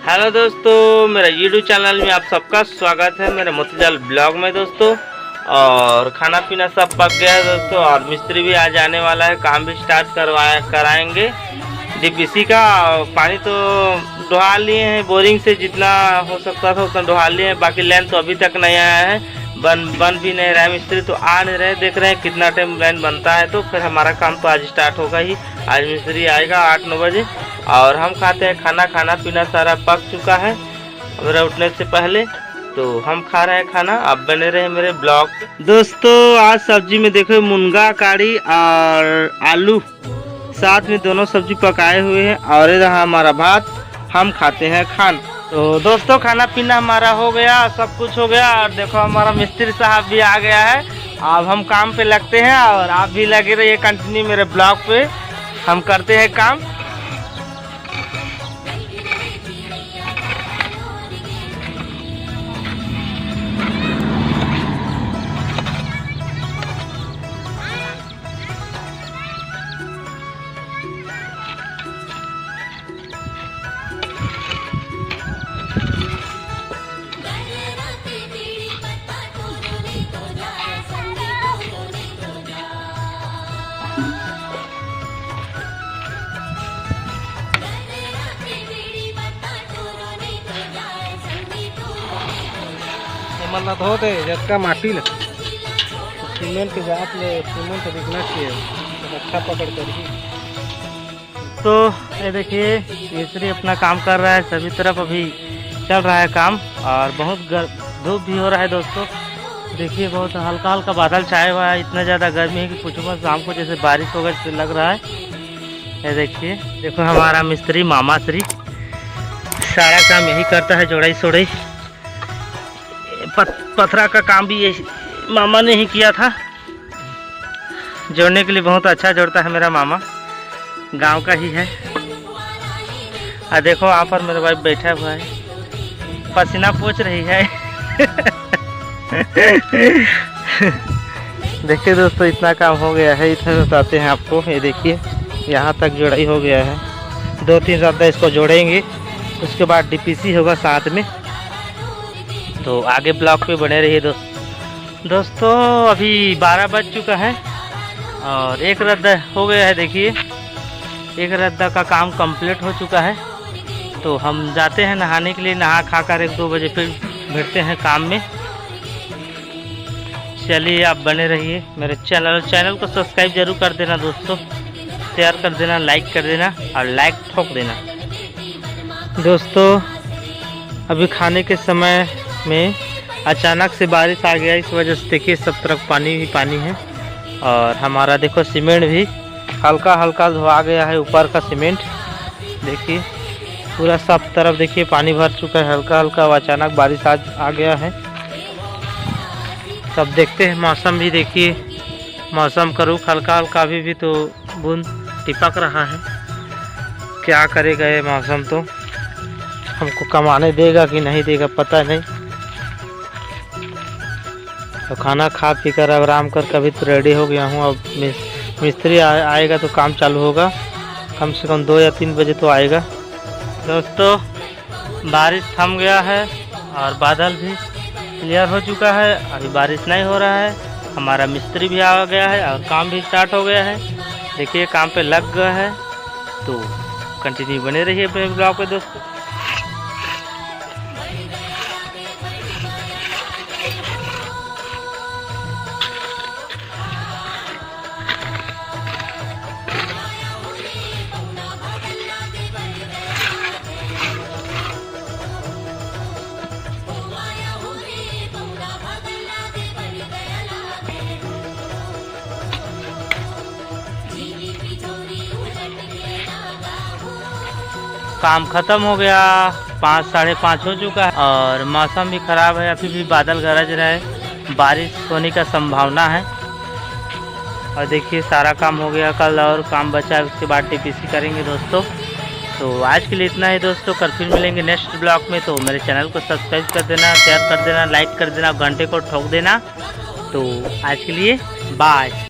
Hello दोस्तों, मेरा YouTube channel में आप सबका स्वागत है मेरे मोतीलाल ब्लॉग में दोस्तों। और खाना पीना सब पक गया है दोस्तों, और मिस्त्री भी आज आने वाला है, काम भी स्टार्ट कराएंगे डीपीसी का। पानी तो डुहा लिए हैं, बोरिंग से जितना हो सकता था उतना डुहा लिए हैं, बाकी लाइन तो अभी तक नहीं आया है, बन भी नहीं रहा है। मिस्त्री तो आ नहीं रहे, देख रहे हैं कितना टाइम लाइन बनता है, तो फिर हमारा काम तो आज स्टार्ट होगा ही। आज मिस्त्री आएगा 8-9 बजे और हम खाते हैं खाना। खाना पीना सारा पक चुका है मेरा उठने से पहले, तो हम खा रहे हैं खाना। आप बने रहे मेरे ब्लॉग दोस्तों। आज सब्जी में देखो मुनगा काड़ी और आलू साथ में दोनों सब्जी पकाए हुए हैं, और ये रहा हमारा भात। हम खाते हैं खाना। तो दोस्तों खाना पीना हमारा हो गया, सब कुछ हो गया, और देखो हमारा मिस्त्री साहब भी आ गया है। अब हम काम पे लगते हैं और आप भी लगे रहिए कंटिन्यू मेरे ब्लॉग पे। हम करते हैं काम। मला होते जटका माटीला सीमेंट के जात ले सीमेंट दिखना चाहिए तो अच्छा पकड़ कर ही। तो ये देखिए मिस्त्री अपना काम कर रहा है, सभी तरफ अभी चल रहा है काम, और बहुत धूप भी हो रहा है दोस्तों। देखिए बहुत हल्का हल्का बादल छाया हुआ है, इतना ज़्यादा गर्मी है कि कुछ मत, शाम को जैसे बारिश होगा जैसे लग रहा है। ये देखिए, देखो हमारा मिस्त्री मामा श्री सारा काम यही करता है, जोड़ाई सोड़ाई पथरा का काम भी ये मामा ने ही किया था। जोड़ने के लिए बहुत अच्छा जोड़ता है मेरा मामा, गांव का ही है। और देखो वहाँ पर मेरा भाई बैठा हुआ है, पसीना पोंछ रही है। देखिए दोस्तों इतना काम हो गया है, इतना बताते हैं आपको। ये देखिए यहाँ तक जोड़ाई हो गया है, 2-3 रद्दा इसको जोड़ेंगे, उसके बाद डीपीसी होगा साथ में। तो आगे ब्लॉक पे बने रहिए दोस्तों। अभी 12 बज चुका है और एक रद्दा हो गया है। देखिए एक रद्दा का काम कंप्लीट हो चुका है। तो हम जाते हैं नहाने के लिए, नहा खा कर 1-2 बजे फिर भिड़ते हैं काम में। चलिए आप बने रहिए मेरे चैनल को सब्सक्राइब जरूर कर देना दोस्तों, शेयर कर देना, लाइक कर देना और लाइक ठोक देना दोस्तों। अभी खाने के समय में अचानक से बारिश आ गया, इस वजह से देखिए सब तरफ पानी ही पानी है। और हमारा देखो सीमेंट भी हल्का हल्का धोआ गया है, ऊपर का सीमेंट देखिए पूरा सब तरफ देखिए पानी भर चुका है हल्का हल्का। अचानक बारिश आज आ गया है। सब देखते हैं मौसम भी, देखिए मौसम का रुख हल्का हल्का अभी भी तो बूंद टिपक रहा है। क्या करेगा ये मौसम, तो हमको कमाने देगा कि नहीं देगा पता नहीं। तो खाना खा पी कर आराम कर कभी तो रेडी हो गया हूँ। अब मिस्त्री आएगा तो काम चालू होगा, कम से कम 2 या 3 बजे तो आएगा दोस्तों। बारिश थम गया है और बादल भी क्लियर हो चुका है, अभी बारिश नहीं हो रहा है। हमारा मिस्त्री भी आ गया है और काम भी स्टार्ट हो गया है। देखिए काम पे लग गया है। तो कंटिन्यू बने रहिए अपने ब्लॉग पे दोस्तों। काम ख़त्म हो गया, 5-5:30 हो चुका है और मौसम भी ख़राब है, अभी भी बादल गरज रहा है, बारिश होने का संभावना है। और देखिए सारा काम हो गया, कल और काम बचा है, उसके बाद डीपीसी करेंगे दोस्तों। तो आज के लिए इतना ही दोस्तों, कल फिर मिलेंगे नेक्स्ट ब्लॉग में। तो मेरे चैनल को सब्सक्राइब कर देना, शेयर कर देना, लाइक कर देना, घंटे को ठोक देना। तो आज के लिए बाय।